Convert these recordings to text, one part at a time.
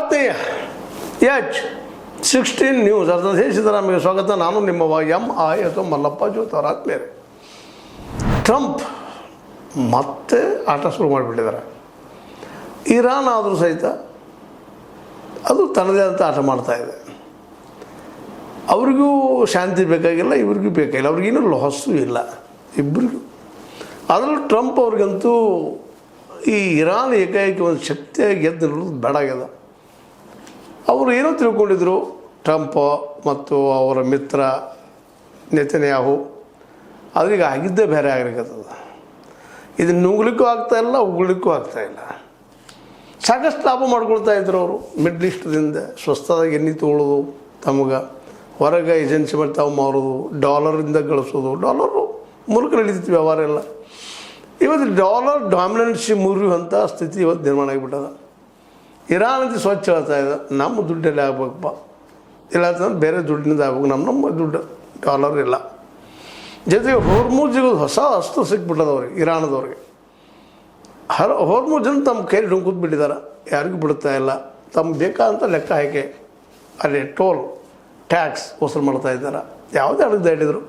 ಆತ್ಮೀಯ H16 news ಅರ್ಥಾತ್ ಸಿದ್ದರಾಮಯ್ಯ ಸ್ವಾಗತ. ನಾನು ನಿಮ್ಮ MI ಅಥವಾ ಮಲ್ಲಪ್ಪ ಜೋತಾರ. ಆತ್ಮೀಯರೇ, ಟ್ರಂಪ್ ಮತ್ತೆ ಆಟ ಶುರು ಮಾಡಿಬಿಟ್ಟಿದ್ದಾರೆ. ಇರಾನ್ ಆದರೂ ಸಹಿತ ಅದು ತನ್ನದೇ ಅಂತ ಆಟ ಮಾಡ್ತಾಯಿದೆ. ಅವ್ರಿಗೂ ಶಾಂತಿ ಬೇಕಾಗಿಲ್ಲ, ಇವ್ರಿಗೂ ಬೇಕಾಗಿಲ್ಲ, ಅವ್ರಿಗೇನು ಲಾಸು ಇಲ್ಲ ಇಬ್ಬರಿಗೂ. ಅದರಲ್ಲೂ ಟ್ರಂಪ್ ಅವ್ರಿಗಂತೂ ಈ ಇರಾನ್ ಏಕಾಏಕಿ ಒಂದು ಶಕ್ತಿಯಾಗಿ ಗೆದ್ದು ನಿಲ್ಲೋದು ಬೇಡ ಆಗ್ಯದ. ಅವರು ಏನೋ ತಿಳ್ಕೊಂಡಿದ್ರು, ಟ್ರಂಪ್ ಮತ್ತು ಅವರ ಮಿತ್ರ ನೆತನ್ಯಾಹು, ಅವ್ರಿಗೆ ಆಗಿದ್ದೇ ಬೇರೆ ಆಗಲಿಕ್ಕತ್ತದ. ಇದನ್ನು ನುಗ್ಲಿಕ್ಕೂ ಆಗ್ತಾಯಿಲ್ಲ, ಉಗ್ಲಿಕ್ಕೂ ಆಗ್ತಾಯಿಲ್ಲ. ಸಾಕಷ್ಟು ಲಾಭ ಮಾಡ್ಕೊಳ್ತಾ ಇದ್ರು ಅವರು. ಮಿಡ್ಲ್ ಈಸ್ಟ್ದಿಂದ ಸ್ವಸ್ಥದಾಗಿ ಎಣ್ಣೆ ತೊಗೊಳ್ಳೋದು, ತಮಗೆ ಹೊರಗೆ ಏಜೆನ್ಸಿ ಮಾಡಿ ತಾವು ಮಾರೋದು, ಡಾಲರಿಂದ ಗಳಿಸೋದು. ಡಾಲರು ಮೂಲಕ ನಡೀತಿತ್ತು ವ್ಯವಹಾರ ಎಲ್ಲ. ಇವತ್ತು ಡಾಲರ್ ಡಾಮಿನೆನ್ಸಿ ಮುರಿಯುವಂಥ ಸ್ಥಿತಿ ಇವತ್ತು ನಿರ್ಮಾಣ ಆಗಿಬಿಟ್ಟದ. ಇರಾನ್ ಅಂತ ಸ್ವಚ್ಛ ಹೇಳ್ತಾ ಇದೆ, ನಮ್ಮ ದುಡ್ಡಲ್ಲಿ ಆಗ್ಬೇಕಪ್ಪ, ಇಲ್ಲ ಅಂತಂದ್ರೆ ಬೇರೆ ದುಡ್ಡಿನಿಂದ ಆಗ್ಬೇಕು, ನಮ್ಮ ದುಡ್ಡು ಡಾಲರ್ ಇಲ್ಲ. ಜೊತೆಗೆ ಹೋರ್ಮುಜ್ಜಿಗೆ ಹೊಸ ಅಸ್ತ್ರ ಸಿಕ್ಬಿಟ್ಟದ ಅವ್ರಿಗೆ, ಇರಾನದವ್ರಿಗೆ. ಹೋರ್ಮುಜನ್ನು ತಮ್ಮ ಕೈಲಿ ಡುಂಕೂತ್ ಬಿಟ್ಟಿದ್ದಾರೆ, ಯಾರಿಗೂ ಬಿಡ್ತಾ ಇಲ್ಲ. ತಮ್ಮ ಬೇಕಾದಂಥ ಲೆಕ್ಕ ಹಾಕಿ ಅಲ್ಲಿ ಟೋಲ್ ಟ್ಯಾಕ್ಸ್ ವಸೂಲು ಮಾಡ್ತಾ ಇದ್ದಾರೆ, ಯಾವುದೇ ಅಡಗದೆ ಹೇಳಿದರು.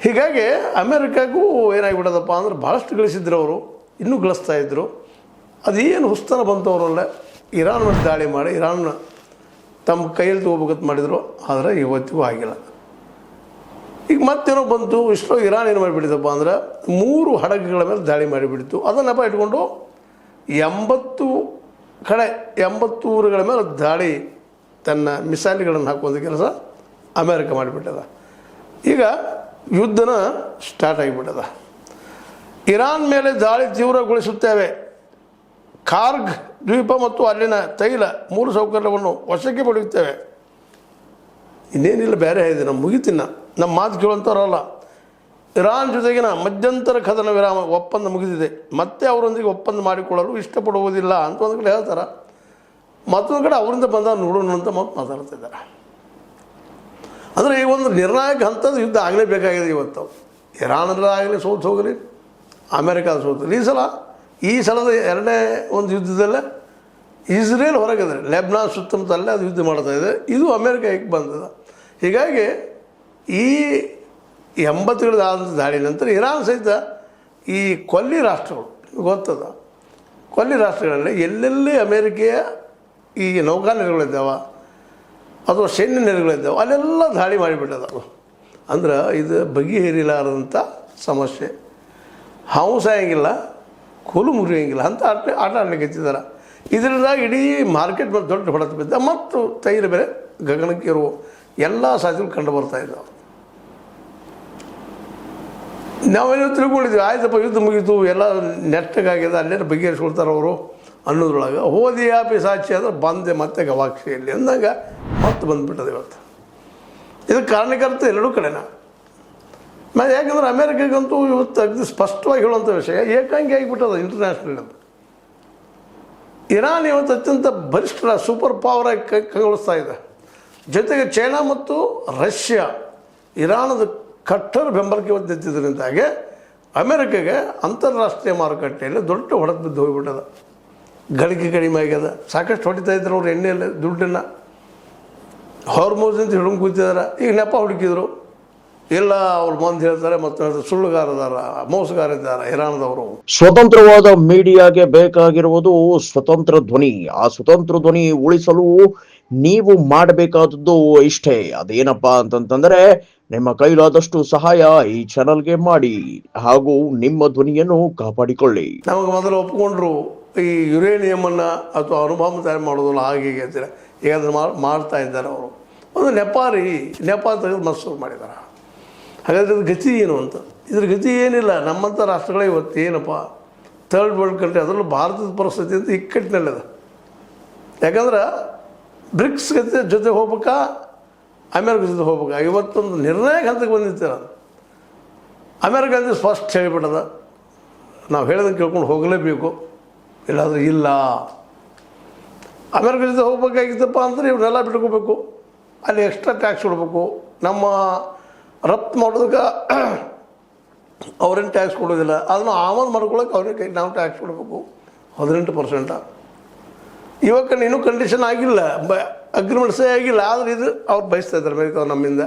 ಹೀಗಾಗಿ ಅಮೇರಿಕಾಗೂ ಏನಾಗಿಬಿಡೋದಪ್ಪ ಅಂದ್ರೆ ಭಾಳಷ್ಟು ಗಳಿಸಿದ್ರು ಅವರು, ಇನ್ನೂ ಗಳಿಸ್ತಾ ಇದ್ದರು. ಅದೇನು ಹುಸ್ತನ ಬಂತು ಅವರಲ್ಲ, ಇರಾನ್ ಮೇಲೆ ದಾಳಿ ಮಾಡಿ ಇರಾನ್ನ ತಮ್ಮ ಕೈಯಲ್ಲಿ ತೊಗೋಬೇಕಂತ ಮಾಡಿದರು. ಆದರೆ ಇವತ್ತಿಗೂ ಆಗಿಲ್ಲ. ಈಗ ಮತ್ತೇನೋ ಬಂತು, ಇಷ್ಟೋ ಇರಾನ್ ಏನು ಮಾಡಿಬಿಟ್ಟಿದ್ದಪ್ಪ ಅಂದ್ರೆ 3 ಹಡಗುಗಳ ಮೇಲೆ ದಾಳಿ ಮಾಡಿಬಿಡ್ತು. ಅದನ್ನು ನೆಪ ಇಟ್ಕೊಂಡು 80 ಊರುಗಳ ಮೇಲೆ ದಾಳಿ, ತನ್ನ ಮಿಸೈಲ್ಗಳನ್ನು ಹಾಕುವಂಥ ಕೆಲಸ ಅಮೇರಿಕ ಮಾಡಿಬಿಟ್ಟದ. ಈಗ ಯುದ್ಧನ ಸ್ಟಾರ್ಟ್ ಆಗಿಬಿಟ್ಟದ. ಇರಾನ್ ಮೇಲೆ ದಾಳಿ ತೀವ್ರಗೊಳಿಸುತ್ತೇವೆ, ಕಾರ್ಗ್ ದ್ವೀಪ ಮತ್ತು ಅಲ್ಲಿನ ತೈಲ ಮೂಲಸೌಕರ್ಯವನ್ನು ವಶಕ್ಕೆ ಪಡೆಯುತ್ತೇವೆ. ಇನ್ನೇನಿಲ್ಲ, ಬೇರೆ ಇದೆ, ನಮ್ಮ ಮುಗಿತಿನ್ನ ನಮ್ಮ ಮಾತು ಕೇಳುವಂಥವ್ರಲ್ಲ. ಇರಾನ್ ಜೊತೆಗಿನ ಮಧ್ಯಂತರ ಕದನ ವಿರಾಮ ಒಪ್ಪಂದ ಮುಗಿದಿದೆ, ಮತ್ತೆ ಅವರೊಂದಿಗೆ ಒಪ್ಪಂದ ಮಾಡಿಕೊಳ್ಳಲು ಇಷ್ಟಪಡುವುದಿಲ್ಲ ಅಂತ ಒಂದು ಕಡೆ ಹೇಳ್ತಾರೆ. ಮತ್ತೊಂದು ಕಡೆ ಅವರಿಂದ ಬಂದಾಗ ನೋಡೋಣ ಅಂತ ಮಾತಾಡ್ತಿದ್ದಾರೆ. ಅಂದರೆ ಈ ಒಂದು ನಿರ್ಣಾಯಕ ಹಂತದ ಯುದ್ಧ ಆಗಲೇಬೇಕಾಗಿದೆ ಇವತ್ತು. ಇರಾನಲ್ಲ ಆಗಲಿ ಸೋತು ಹೋಗಲಿ, ಅಮೇರಿಕಾದ ಸೋತು. ಈ ಸಲದ ಎರಡನೇ ಒಂದು ಯುದ್ಧದಲ್ಲೇ ಇಸ್ರೇಲ್ ಹೊರಗಿದೆ, ಲೆಬ್ನಾನ್ ಸುತ್ತಮುತ್ತಲ್ಲೇ ಅದು ಯುದ್ಧ ಮಾಡ್ತಾಯಿದೆ. ಇದು ಅಮೇರಿಕಾಗೆ ಬಂದದ. ಹೀಗಾಗಿ ಈ 80ಗಳಾದಂಥ ದಾಳಿ ನಂತರ ಇರಾನ್ ಸಹಿತ ಈ ಕೊಲ್ಲಿ ರಾಷ್ಟ್ರಗಳು, ಗೊತ್ತದ, ಕೊಲ್ಲಿ ರಾಷ್ಟ್ರಗಳಲ್ಲಿ ಎಲ್ಲೆಲ್ಲಿ ಅಮೇರಿಕೆಯ ಈ ನೌಕಾನೆಲೆಗಳಿದ್ದಾವ ಅಥವಾ ಸೈನ್ಯ ನೆಲೆಗಳಿದ್ದಾವೆ ಅಲ್ಲೆಲ್ಲ ದಾಳಿ ಮಾಡಿಬಿಟ್ಟದ. ಅಂದ್ರೆ ಇದು ಬಗೆಹರಿಲಾರದಂಥ ಸಮಸ್ಯೆ. ಹಾವು ಸಾಯಂಗಿಲ್ಲ, ಕೋಲು ಮುರಿಯೋಂಗಿಲ್ಲ ಅಂತ ಆಟ ಆಡಲಿಕ್ಕೆ ಎತ್ತಿದ್ದಾರೆ. ಇದರಿಂದಾಗಿ ಇಡೀ ಮಾರ್ಕೆಟ್ ಮೇಲೆ ದೊಡ್ಡ ಹೊಡೆತ ಬಿದ್ದ ಮತ್ತು ತೈಲ ಬೆಲೆ ಗಗನಕ್ಕೆ ಇರುವ ಎಲ್ಲ ಸಾಧ್ಯಗಳು ಕಂಡು ಬರ್ತಾ ಇದ್ದಾವೆ. ನಾವೇನೋ ತಿಳ್ಕೊಂಡಿದ್ವಿ, ಆಯ್ತಪ್ಪ ಯುದ್ಧ ಮುಗೀತು, ಎಲ್ಲ ನೆಟ್ಟಗಾಗಿದೆ, ಅಲ್ಲೇನು ಬಗೆಹರಿಸ್ಕೊಳ್ತಾರೆ ಅವರು ಅನ್ನೋದ್ರೊಳಗೆ ಹೋದಿಯಾ ಪಿಸಾಚಿ ಅಂದ್ರೆ ಬಂದೆ ಮತ್ತೆ ಗವಾಕ್ಷಿಯಲ್ಲಿ ಅಂದಾಗ ಮತ್ತೆ ಬಂದುಬಿಟ್ಟದೆ. ಇವತ್ತು ಇದಕ್ಕೆ ಕಾರಣಕರ್ತ ಎರಡೂ ಕಡೆನ. ಮತ್ತು ಯಾಕಂದ್ರೆ ಅಮೇರಿಕಾಗಂತೂ ಇವತ್ತು ಅಗದಿ ಸ್ಪಷ್ಟವಾಗಿ ಹೇಳುವಂಥ ವಿಷಯ ಏಕಾಂಗಿ ಆಗಿಬಿಟ್ಟದ ಇಂಟರ್ನ್ಯಾಷನಲ್ ಅಂತ. ಇರಾನ್ ಇವತ್ತು ಅತ್ಯಂತ ಬಲಿಷ್ಠ ಸೂಪರ್ ಪವರ್ ಆಗಿ ಕೈಗೊಳಿಸ್ತಾ ಇದೆ. ಜೊತೆಗೆ ಚೈನಾ ಮತ್ತು ರಷ್ಯಾ ಇರಾನದ ಕಟ್ಟರ್ ಬೆಂಬಲಕ್ಕೆ ಇವತ್ತು ನಿಂತಿದ್ದರಿಂದಾಗೆ ಅಮೇರಿಕಾಗೆ ಅಂತಾರಾಷ್ಟ್ರೀಯ ಮಾರುಕಟ್ಟೆಯಲ್ಲಿ ದೊಡ್ಡ ಹೊಡೆದು ಬಿದ್ದು ಹೋಗಿಬಿಟ್ಟದ. ಗಳಿಕೆ ಕಡಿಮೆ ಆಗ್ಯದ. ಸಾಕಷ್ಟು ಹೊಡಿತಾ ಇದ್ರು ಅವ್ರು ಎಣ್ಣೆಯಲ್ಲಿ ದುಡ್ಡನ್ನು. ಹಾರ್ಮೋನ್ಸ್ ಅಂತ ಹಿಡ್ಕೊಂಡು ಕೂತಿದ್ದಾರೆ. ಈಗ ನೆಪ ಹುಡುಕಿದ್ರು, ಇಲ್ಲ ಅವ್ರು ಬಂದು ಹೇಳ್ತಾರೆ, ಮತ್ತು ಸುಳ್ಳುಗಾರದಾರ, ಮೋಸಗಾರ ಇದ್ದಾರೆ ಇರಾನದವರು. ಸ್ವತಂತ್ರವಾದ ಮೀಡಿಯಾಗೆ ಬೇಕಾಗಿರುವುದು ಸ್ವತಂತ್ರ ಧ್ವನಿ. ಆ ಸ್ವತಂತ್ರ ಧ್ವನಿ ಉಳಿಸಲು ನೀವು ಮಾಡಬೇಕಾದದ್ದು ಇಷ್ಟೇ. ಅದೇನಪ್ಪಾ ಅಂತಂತಂದ್ರೆ ನಿಮ್ಮ ಕೈಲಾದಷ್ಟು ಸಹಾಯ ಈ ಚಾನಲ್ಗೆ ಮಾಡಿ ಹಾಗೂ ನಿಮ್ಮ ಧ್ವನಿಯನ್ನು ಕಾಪಾಡಿಕೊಳ್ಳಿ. ನಮಗೆ ಮೊದಲು ಒಪ್ಕೊಂಡ್ರು ಈ ಯುರೇನಿಯಮನ್ನು ಅಥವಾ ಅಣುಬಾಂಬ್ ತಯಾರು ಮಾಡೋದಲ್ಲ, ಹಾಗೆ ಅಂತಾರೆ. ಈಗ ಅದನ್ನು ಮಾಡ್ತಾ ಇದ್ದಾರೆ ಅವರು. ಒಂದು ನೆಪ ತೆಗೆದು ಮಸೂರು ಮಾಡಿದ್ದಾರೆ. ಹಾಗಾದರೆ ಇದ್ರ ಗತಿ ಏನು ಅಂತ. ಇದ್ರ ಗತಿ ಏನಿಲ್ಲ. ನಮ್ಮಂಥ ರಾಷ್ಟ್ರಗಳೇ ಇವತ್ತು ಏನಪ್ಪ ಥರ್ಡ್ ವರ್ಲ್ಡ್ ಕಂಟ್ರಿ, ಅದರಲ್ಲೂ ಭಾರತದ ಪರಿಸ್ಥಿತಿ ಅಂತ ಇಕ್ಕಟ್ಟಿನಲ್ಲಿದೆ. ಯಾಕಂದ್ರೆ ಬ್ರಿಕ್ಸ್ ಜೊತೆ ಹೋಗ್ಬೇಕಾ, ಅಮೇರಿಕ ಜೊತೆ ಹೋಗ್ಬೇಕಾ, ಇವತ್ತೊಂದು ನಿರ್ಣಾಯಕ ಹಂತಕ್ಕೆ ಬಂದಿರ್ತೀರ. ಅಮೇರಿಕ ಅಂದರೆ ಫಸ್ಟ್ ಹೇಳಿಬಿಟ್ಟದ, ನಾವು ಹೇಳೋದನ್ನು ಕೇಳ್ಕೊಂಡು ಹೋಗಲೇಬೇಕು, ಇಲ್ಲಾಂದ್ರೆ ಇಲ್ಲ. ಅಮೇರಿಕ ಜೊತೆ ಹೋಗ್ಬೇಕಾಗಿತ್ತಪ್ಪ ಅಂದರೆ ಇವನ್ನೆಲ್ಲ ಬಿಟ್ಕೋಬೇಕು, ಅಲ್ಲಿ ಎಕ್ಸ್ಟ್ರಾ ಟ್ಯಾಕ್ಸ್ ಕೊಡಬೇಕು. ನಮ್ಮ ರಫ್ತು ಮಾಡೋದಕ್ಕೆ ಅವ್ರೇನು ಟ್ಯಾಕ್ಸ್ ಕೊಡೋದಿಲ್ಲ, ಅದನ್ನು ಆಮದು ಮಾಡ್ಕೊಳ್ಳೋಕೆ ಅವ್ರಿಗೆ ಕೈ ನಾವು ಟ್ಯಾಕ್ಸ್ ಕೊಡಬೇಕು 18%. ಇವಾಗ ಇನ್ನೂ ಕಂಡೀಷನ್ ಆಗಿಲ್ಲ, ಅಗ್ರಿಮೆಂಟ್ ಸಹ ಆಗಿಲ್ಲ. ಆದರೆ ಇದು ಅವ್ರು ಬಯಸ್ತಾ ಇದ್ದಾರೆ ಅಮೇರಿಕ ನಮ್ಮಿಂದ.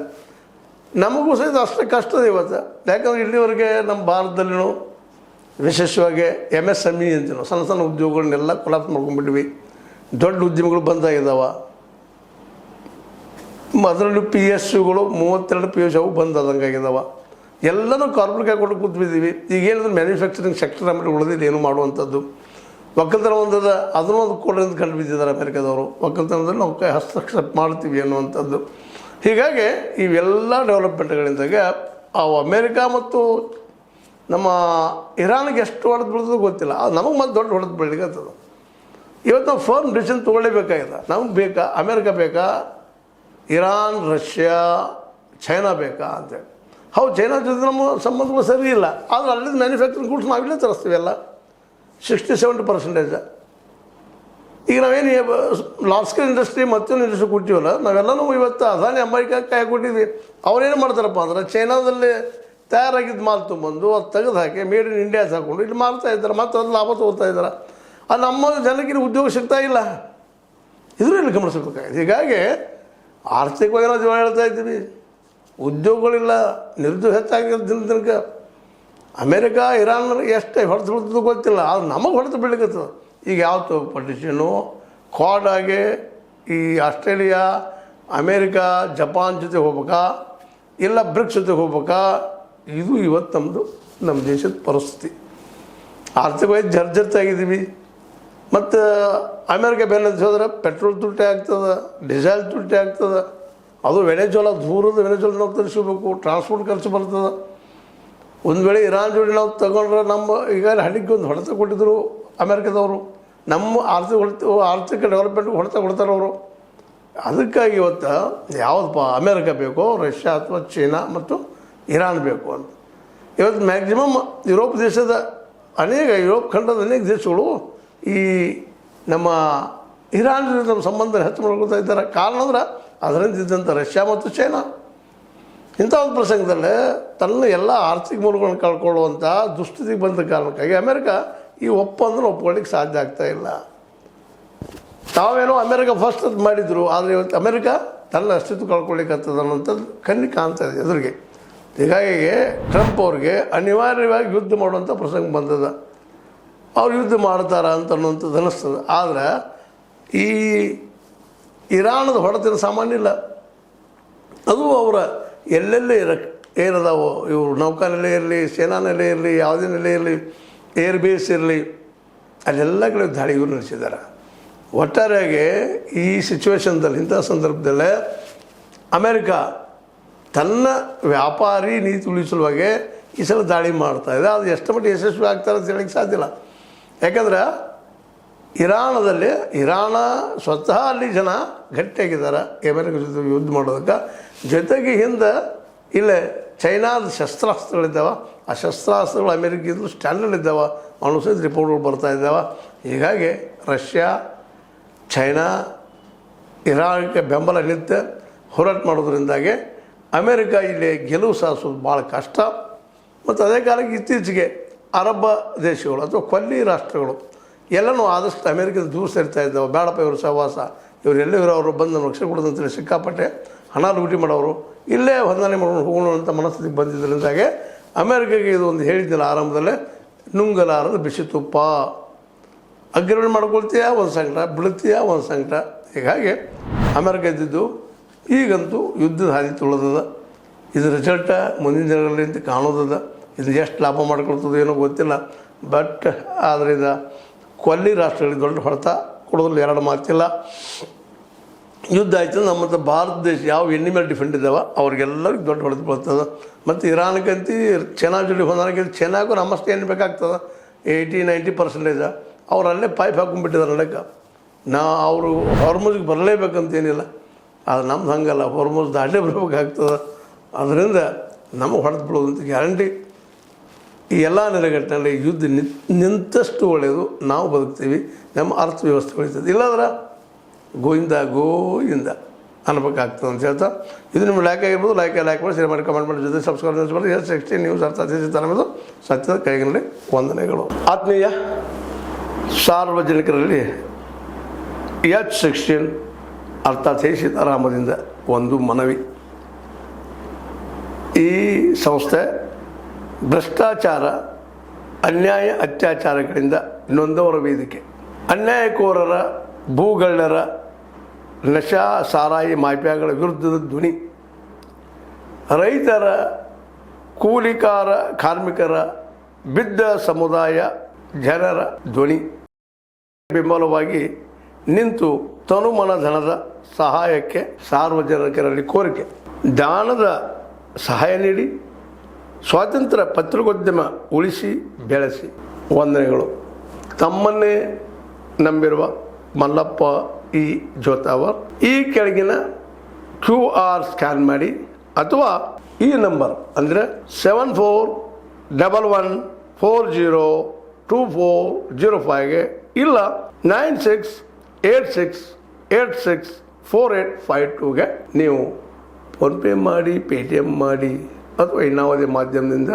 ನಮಗೂ ಸಹಿತ ಅಷ್ಟೇ ಕಷ್ಟದ ಇವತ್ತು. ಯಾಕಂದರೆ ಇಲ್ಲಿವರೆಗೆ ನಮ್ಮ ಭಾರತದಲ್ಲಿನೂ ವಿಶೇಷವಾಗಿ MSME ಅಂತೀವಿ, ಸಣ್ಣ ಸಣ್ಣ ಉದ್ಯೋಗಗಳನ್ನೆಲ್ಲ ಕೊಲಾಪ್ಸ್ ಮಾಡ್ಕೊಂಡ್ಬಿಟ್ವಿ. ದೊಡ್ಡ ಉದ್ಯಮಗಳು ಬಂದಾಗಿದ್ದಾವೆ. ಅದರಲ್ಲೂ PSUಗಳು 32 PSU ಅವು ಬಂದಾದಂಗಾಗಿದ್ದಾವೆ. ಎಲ್ಲನೂ ಕಾರ್ಪೊರೇಟ್ ಕೊಟ್ಟು ಕೂತ್ಬಿದ್ದೀವಿ. ಈಗ ಏನಿದ್ರೆ ಮ್ಯಾನುಫ್ಯಾಕ್ಚರಿಂಗ್ ಸೆಕ್ಟರ್ ಆಮೇಲೆ ಉಳಿದಿಲ್ಲ ಏನು ಮಾಡುವಂಥದ್ದು. ಒಕ್ಕಲ್ತನ ಒಂದದ, ಅದನ್ನೂ ಒಂದು ಕೊಡೋದು ಕಂಡು ಬಿದ್ದಿದ್ದಾರೆ ಅಮೇರಿಕಾದವರು. ಒಕ್ಕಲ್ತನದಲ್ಲಿ ನಾವು ಹಸ್ತಕ್ಷೇಪ ಮಾಡ್ತೀವಿ ಅನ್ನುವಂಥದ್ದು. ಹೀಗಾಗಿ ಇವೆಲ್ಲ ಡೆವಲಪ್ಮೆಂಟ್ಗಳಿಂದಾಗೆ ಅವು ಅಮೇರಿಕಾ ಮತ್ತು ನಮ್ಮ ಇರಾನ್ಗೆ ಎಷ್ಟು ಹೊಡೆದು ಬೀಳೋದು ಗೊತ್ತಿಲ್ಲ. ಅದು ನಮಗೆ ಮತ್ತೆ ದೊಡ್ಡ ಹೊಡೆದು ಬೀಳಲಿಕ್ಕತ್ತದ. ಇವತ್ತು ನಾವು ಫರ್ಮ್ ಡಿಸಿಷನ್ ತೊಗೊಳ್ಳೇಬೇಕಾಗಿದೆ. ನಮಗೆ ಬೇಕಾ ಅಮೇರಿಕಾ ಬೇಕಾ, ಇರಾನ್, ರಷ್ಯಾ, ಚೈನಾ ಬೇಕಾ ಅಂತೇಳಿ. ಹೌದು, ಚೈನಾ ಜೊತೆ ನಮ್ಮ ಸಂಬಂಧಗಳು ಸರಿ ಇಲ್ಲ. ಆದರೆ ಅಲ್ಲಿದ್ದು ಮ್ಯಾನುಫ್ಯಾಕ್ಚರಿಂಗ್ ಗೂಡ್ಸ್ ನಾವಿಲ್ಲೇ ತರಿಸ್ತೀವಿ ಎಲ್ಲ 60-70%. ಈಗ ನಾವೇನು ಲಾರ್ಜ್ ಸ್ಕೇಲ್ ಇಂಡಸ್ಟ್ರಿ ಮತ್ತೊಂದು ಇಂಡಸ್ಟ್ರಿ ಕೊಡ್ತೀವಲ್ಲ, ನಾವೆಲ್ಲನೂ ಇವತ್ತು ಅದಾನಿ ಅಮೇರಿಕಾ ಕೈ ಕೊಟ್ಟಿದ್ವಿ. ಅವ್ರೇನು ಮಾಡ್ತಾರಪ್ಪ ಅಂದ್ರೆ ಚೈನಾದಲ್ಲಿ ತಯಾರಾಗಿದ್ದು ಮಾಲ್ ತೊಗೊಂಬಂದು ಅದು ತೆಗೆದು ಹಾಕಿ ಮೇಡ್ ಇನ್ ಇಂಡಿಯಾಸ್ ಹಾಕ್ಕೊಂಡು ಇಲ್ಲಿ ಮಾರ್ತಾ ಇದ್ದಾರೆ, ಮತ್ತು ಅದು ಲಾಭ ತೊಗೊಳ್ತಾ ಇದ್ದಾರೆ. ಅದು ನಮ್ಮ ಜನಕ್ಕೆ ಇಲ್ಲಿ ಉದ್ಯೋಗ ಸಿಗ್ತಾ ಇಲ್ಲ. ಇದರಲ್ಲಿ ಗಮನಿಸಬೇಕಾಗಿದೆ. ಹೀಗಾಗಿ ಆರ್ಥಿಕವಾಗಿ ನಾವು ಜೀವ ಹೇಳ್ತಾ ಇದ್ದೀವಿ, ಉದ್ಯೋಗಗಳಿಲ್ಲ, ನಿರುದ್ಯೋಗ ಹೆಚ್ಚಾಗಿರೋ ದಿನಕ್ಕೆ. ಅಮೇರಿಕಾ ಇರಾನ್ ಎಷ್ಟು ಹೊಡೆದು ಬೀಳ್ತದೆ ಗೊತ್ತಿಲ್ಲ, ಆದ್ರೆ ನಮಗೆ ಹೊಡೆದು ಬೀಳಕತ್ತದ. ಈಗ ಯಾವತ್ತು ಪೊಲಿಟಿಷಿಯನು ಕ್ವಾಡ್ ಆಗಿ ಈ ಆಸ್ಟ್ರೇಲಿಯಾ, ಅಮೇರಿಕಾ, ಜಪಾನ್ ಜೊತೆ ಹೋಗ್ಬೇಕಾ, ಇಲ್ಲ ಬ್ರಿಕ್ಸ್ ಜೊತೆ ಹೋಗ್ಬೇಕಾ, ಇದು ಇವತ್ತು ನಮ್ಮ ದೇಶದ ಪರಿಸ್ಥಿತಿ. ಆರ್ಥಿಕವಾಗಿ ಜರ್ಜರ್ತಾಗಿದ್ದೀವಿ. ಮತ್ತು ಅಮೇರಿಕಾ ಬೆನ್ನತ್ತಿ ಹೋದ್ರೆ ಪೆಟ್ರೋಲ್ ತುಟ್ಟಿ ಆಗ್ತದೆ, ಡೀಸೆಲ್ ತುಟ್ಟಿ ಆಗ್ತದೆ. ಅದು ವೆನೆಜುವೆಲಾ, ದೂರದ ವೆನೆಜುವೆಲಾ ನಾವು ತರಿಸ್ಕೋಬೇಕು, ಟ್ರಾನ್ಸ್ಪೋರ್ಟ್ ಖರ್ಚು ಬರ್ತದೆ. ಒಂದು ವೇಳೆ ಇರಾನ್ ಜೋಡಿ ನಾವು ತಗೊಂಡ್ರೆ ನಮ್ಮ ಈಗ ಹಳ್ಳಿಗೆ ಒಂದು ಹೊಡೆತ ಕೊಟ್ಟಿದ್ದರು ಅಮೇರಿಕಾದವರು. ನಮ್ಮ ಆರ್ಥಿಕ ಡೆವಲಪ್ಮೆಂಟ್ಗೆ ಹೊಡೆತ ಕೊಡ್ತಾರೆ ಅವರು. ಅದಕ್ಕಾಗಿ ಇವತ್ತು ಯಾವುದಪ್ಪ ಅಮೇರಿಕಾ ಬೇಕೋ, ರಷ್ಯಾ ಅಥವಾ ಚೀನಾ ಮತ್ತು ಇರಾನ್ ಬೇಕು ಅಂತ. ಇವತ್ತು ಮ್ಯಾಕ್ಸಿಮಮ್ ಯುರೋಪ್ ದೇಶದ ಯುರೋಪ್ ಖಂಡದ ಅನೇಕ ದೇಶಗಳು ಈ ನಮ್ಮ ಇರಾನ್ ಜೊತೆ ನಮ್ಮ ಸಂಬಂಧ ಹೆಚ್ಚು ಮಾಡ್ಕೊಳ್ತಾ ಇದ್ದಾರೆ. ಕಾರಣ ಅಂದ್ರೆ ಅದರಿಂದ ಇದ್ದಂಥ ರಷ್ಯಾ ಮತ್ತು ಚೈನಾ ಇಂಥ ಒಂದು ಪ್ರಸಂಗದಲ್ಲೇ ತನ್ನ ಎಲ್ಲ ಆರ್ಥಿಕ ಮೂಲಗಳನ್ನು ಕಳ್ಕೊಳ್ಳುವಂಥ ದುಸ್ಥಿತಿಗೆ ಬಂದ ಕಾರಣಕ್ಕಾಗಿ ಅಮೇರಿಕಾ ಈ ಒಪ್ಪಂದನ ಒಪ್ಕೊಳ್ಳಿಕ್ಕೆ ಸಾಧ್ಯ ಆಗ್ತಾಯಿಲ್ಲ. ತಾವೇನೋ ಅಮೇರಿಕಾ ಫಸ್ಟ್ ಅದು ಮಾಡಿದರು, ಆದರೆ ಇವತ್ತು ಅಮೇರಿಕಾ ತನ್ನ ಅಸ್ತಿತ್ವ ಕಳ್ಕೊಳ್ಳಿಕ್ಕೆ ಆಗ್ತದೆ ಅನ್ನೋಂಥದ್ದು ಕಣ್ಣಿಗೆ ಕಾಣ್ತಾ ಇದೆ ಎದುರಿಗೆ. ಹೀಗಾಗಿ ಟ್ರಂಪ್ ಅವ್ರಿಗೆ ಅನಿವಾರ್ಯವಾಗಿ ಯುದ್ಧ ಮಾಡುವಂಥ ಪ್ರಸಂಗ ಬಂದದ. ಅವ್ರು ಯುದ್ಧ ಮಾಡ್ತಾರ ಅಂತ ಅನ್ನುವಂಥದ್ದು ಅನ್ನಿಸ್ತದೆ. ಆದರೆ ಈ ಇರಾನದ ಹೊಡೆತನ ಸಾಮಾನ್ಯ ಇಲ್ಲ. ಅದು ಅವರ ಎಲ್ಲೆಲ್ಲೇ ಏನದಾವೋ, ಇವರು ನೌಕಾನೆಲೆ ಇರಲಿ, ಸೇನಾ ನೆಲೆ ಇರಲಿ, ಯಾವುದೇ ನೆಲೆ ಇರಲಿ, ಏರ್ ಬೇಸ್ ಇರಲಿ, ಅಲ್ಲೆಲ್ಲ ಕಡೆ ದಾಳಿ ಇವರು ನಡೆಸಿದ್ದಾರೆ. ಒಟ್ಟಾರೆಯಾಗಿ ಈ ಸಿಚುವೇಶನ್ದಲ್ಲಿ, ಇಂಥ ಸಂದರ್ಭದಲ್ಲೇ ಅಮೇರಿಕಾ ತನ್ನ ವ್ಯಾಪಾರಿ ನೀತಿ ಉಳಿಸುವಾಗೆ ಈ ಸಲ ದಾಳಿ ಮಾಡ್ತಾಯಿದೆ. ಅದು ಎಷ್ಟು ಮಟ್ಟಿಗೆ ಯಶಸ್ವಿ ಆಗ್ತಾರೆ ಅಂತ ಹೇಳಕ್ಕೆ ಸಾಧ್ಯ ಇಲ್ಲ. ಯಾಕಂದ್ರೆ ಇರಾನ ಸ್ವತಃ ಅಲ್ಲಿ ಜನ ಗಟ್ಟಿಯಾಗಿದ್ದಾರೆ ಅಮೇರಿಕಾ ಜೊತೆ ಯುದ್ಧ ಮಾಡೋದಕ್ಕೆ. ಜೊತೆಗೆ ಹಿಂದೆ ಇಲ್ಲೇ ಚೈನಾದ ಶಸ್ತ್ರಾಸ್ತ್ರಗಳಿದ್ದಾವೆ. ಆ ಶಸ್ತ್ರಾಸ್ತ್ರಗಳು ಅಮೇರಿಕಿಂದಲೂ ಸ್ಟ್ಯಾಂಡರ್ಡ್ ಇದ್ದಾವೆ ಅನ್ನೋ ಸಹಿತ ರಿಪೋರ್ಟ್ಗಳು ಬರ್ತಾ ಇದ್ದಾವೆ. ಹೀಗಾಗಿ ರಷ್ಯಾ, ಚೈನಾ, ಇರಾನ್ಗೆ ಬೆಂಬಲ ನಿಂತು ಹೋರಾಟ ಮಾಡೋದ್ರಿಂದಾಗಿ ಅಮೇರಿಕಾ ಇಲ್ಲಿ ಗೆಲುವು ಸಾಧಿಸೋದು ಭಾಳ ಕಷ್ಟ. ಮತ್ತು ಅದೇ ಕಾಲಕ್ಕೆ ಇತ್ತೀಚೆಗೆ ಅರಬ್ ದೇಶಗಳು ಅಥವಾ ಕೊಲ್ಲಿ ರಾಷ್ಟ್ರಗಳು ಎಲ್ಲನೂ ಆದಷ್ಟು ಅಮೇರಿಕದ ದೂರ ಸೇರ್ತಾ ಇದ್ದಾವೆ. ಬೇಡಪ್ಪ ಇವರು ಸಹವಾಸ, ಇವರೆಲ್ಲೂ ಅವರು ಬಂದು ರಕ್ಷೆ ಕೊಡೋದಂತೇಳಿ ಸಿಕ್ಕಾಪಟ್ಟೆ ಹಣ ಲೂಟಿ ಮಾಡೋರು, ಇಲ್ಲೇ ಹೊಂದಾಣೆ ಮಾಡ್ಕೊಂಡು ಹೋಗೋಣ ಅಂತ ಮನಸ್ಥಿತಿಗೆ ಬಂದಿದ್ದರಿಂದಾಗೆ ಅಮೇರಿಕಾಗೆ ಇದು ಒಂದು ಹೇಳಿದ್ದಿಲ್ಲ ಆರಂಭದಲ್ಲೇ, ನುಂಗಲಾರದ ಬಿಸಿ ತುಪ್ಪ. ಅಗ್ರಿಮೆಂಟ್ ಮಾಡ್ಕೊಳ್ತೀಯ ಒಂದು ಸಂಕಟ, ಬಿಡ್ತೀಯ ಒಂದು ಸಂಕಟ. ಹೀಗಾಗಿ ಅಮೇರಿಕ ಇದ್ದಿದ್ದು ಈಗಂತೂ ಯುದ್ಧದ ಹಾದಿ ತುಳಿದದ. ಇದು ರಿಸಲ್ಟ ಮುಂದಿನ ದಿನಗಳಲ್ಲಿ ಅಂತ ಕಾಣೋದದ. ಇದು ಎಷ್ಟು ಲಾಭ ಮಾಡ್ಕೊಳ್ತದೋ ಏನೋ ಗೊತ್ತಿಲ್ಲ. ಬಟ್ ಆದರೆ ಇದು ಕೊಲ್ಲಿ ರಾಷ್ಟ್ರಗಳಿಗೆ ದೊಡ್ಡ ಹೊಡೆತ ಕೊಡೋದ್ರಲ್ಲಿ ಎರಡು ಮಾತಿಲ್ಲ. ಯುದ್ಧ ಆಯ್ತು ನಮ್ಮ ಭಾರತ ದೇಶ ಯಾವ ಎಣ್ಣೆ ಮೇಲೆ ಡಿಫೆಂಡ್ ಇದ್ದಾವೆ ಅವ್ರಿಗೆಲ್ಲರಿಗೂ ದೊಡ್ಡ ಹೊಡೆದು ಬರ್ತದೆ. ಮತ್ತು ಇರಾನ್ಗಂತೂ ಚೈನಾ ಜೋಡಿ ಹೊಂದಾಣಿಕೆ, ಚೈನಾಗೂ ನಮ್ಮಷ್ಟು ಎಣ್ಣೆ ಬೇಕಾಗ್ತದೆ 80-90%. ಅವ್ರು ಅಲ್ಲೇ ಪೈಪ್ ಹಾಕೊಂಡ್ಬಿಟ್ಟಿದ್ದಾರೆ ನಡಕ್ಕೆ. ಅವರು ಹಾರ್ಮೋಜ್ಗೆ ಬರಲೇಬೇಕಂತೇನಿಲ್ಲ. ಆದರೆ ನಮ್ದು ಹಂಗಲ್ಲ, ಹಾರ್ಮೋಜ್ ದಾಟೇ ಬರಬೇಕಾಗ್ತದೆ. ಅದರಿಂದ ನಮಗೆ ಹೊಡೆದು ಬಿಡೋದಂತ ಗ್ಯಾರಂಟಿ. ಈ ಎಲ್ಲ ನೆಲೆಗಟ್ಟಿನಲ್ಲಿ ಯುದ್ಧ ನಿಂತಷ್ಟು ಒಳ್ಳೆಯದು, ನಾವು ಬದುಕ್ತೀವಿ, ನಮ್ಮ ಅರ್ಥವ್ಯವಸ್ಥೆ ಉಳಿತದೆ. ಇಲ್ಲಾಂದ್ರೆ ಗೋಯಿಂದ ಅನ್ಬೇಕಾಗ್ತದೆ ಅಂತ ಹೇಳ್ತಾ, ಇದು ನಿಮ್ಮ ಲೈಕ್ ಆಗಿರ್ಬೋದು. ಲೈಕ್ ಮಾಡಿ, ಶೇರ್ ಮಾಡಿ, ಕಮೆಂಟ್ ಮಾಡಿ, ಜೊತೆ ಸಬ್ಸ್ಕ್ರೈಬ್ ಮಾಡಿ. S60 ನ್ಯೂಸ್ ಅರ್ಥಾತ್ ಸತ್ಯದ ಕೈಗಳಲ್ಲಿ ವಂದನೆಗಳು. ಆತ್ಮೀಯ ಸಾರ್ವಜನಿಕರಲ್ಲಿ H16 ಅರ್ಥಾತ್ ಹೇ ಸೀತಾರಾಮದಿಂದ ಒಂದು ಮನವಿ. ಈ ಸಂಸ್ಥೆ ಭ್ರಷ್ಟಾಚಾರ, ಅನ್ಯಾಯ, ಅತ್ಯಾಚಾರಗಳಿಂದ ನೊಂದವರ ವೇದಿಕೆ. ಅನ್ಯಾಯಕೋರರ, ಭೂಗಳ್ಳರ, ನಶಾ ಸಾರಾಯಿ ಮಾಫಿಯಾಗಳ ವಿರುದ್ಧದ ಧ್ವನಿ. ರೈತರ, ಕೂಲಿಕಾರ, ಕಾರ್ಮಿಕರ, ಬಿದ್ದ ಸಮುದಾಯ ಜನರ ಧ್ವನಿ. ಬೆಂಬಲವಾಗಿ ನಿಂತು ತನುಮನ ಧನದ ಸಹಾಯಕ್ಕೆ ಸಾರ್ವಜನಿಕರಲ್ಲಿ ಕೋರಿಕೆ. ದಾನದ ಸಹಾಯ ನೀಡಿ ಸ್ವಾತಂತ್ರ್ಯ ಪತ್ರಿಕೋದ್ಯಮ ಉಳಿಸಿ ಬೆಳೆಸಿ. ವಂದನೆಗಳು. ತಮ್ಮನ್ನೇ ನಂಬಿರುವ ಮಲ್ಲಪ್ಪ ಇ ಜೋತಾವರ್. ಈ ಕೆಳಗಿನ QR ಸ್ಕ್ಯಾನ್ ಮಾಡಿ ಅಥವಾ ಈ ನಂಬರ್ ಅಂದರೆ 7411402405ಗೆ ಇಲ್ಲ 9686864852ಗೆ ನೀವು ಫೋನ್ಪೇ ಮಾಡಿ, ಪೇಟಿಎಮ್ ಮಾಡಿ ಅಥವಾ ಇನ್ನಾವುದೇ ಮಾಧ್ಯಮದಿಂದ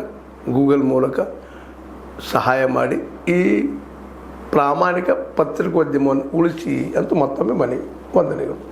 ಗೂಗಲ್ ಮೂಲಕ ಸಹಾಯ ಮಾಡಿ ಈ ಪ್ರಾಮಾಣಿಕ ಪತ್ರಿಕೋದ್ಯಮವನ್ನು ಉಳಿಸಿ ಅಂತ ಮತ್ತೊಮ್ಮೆ ಮನವಿ. ವಂದನೆಗಳು.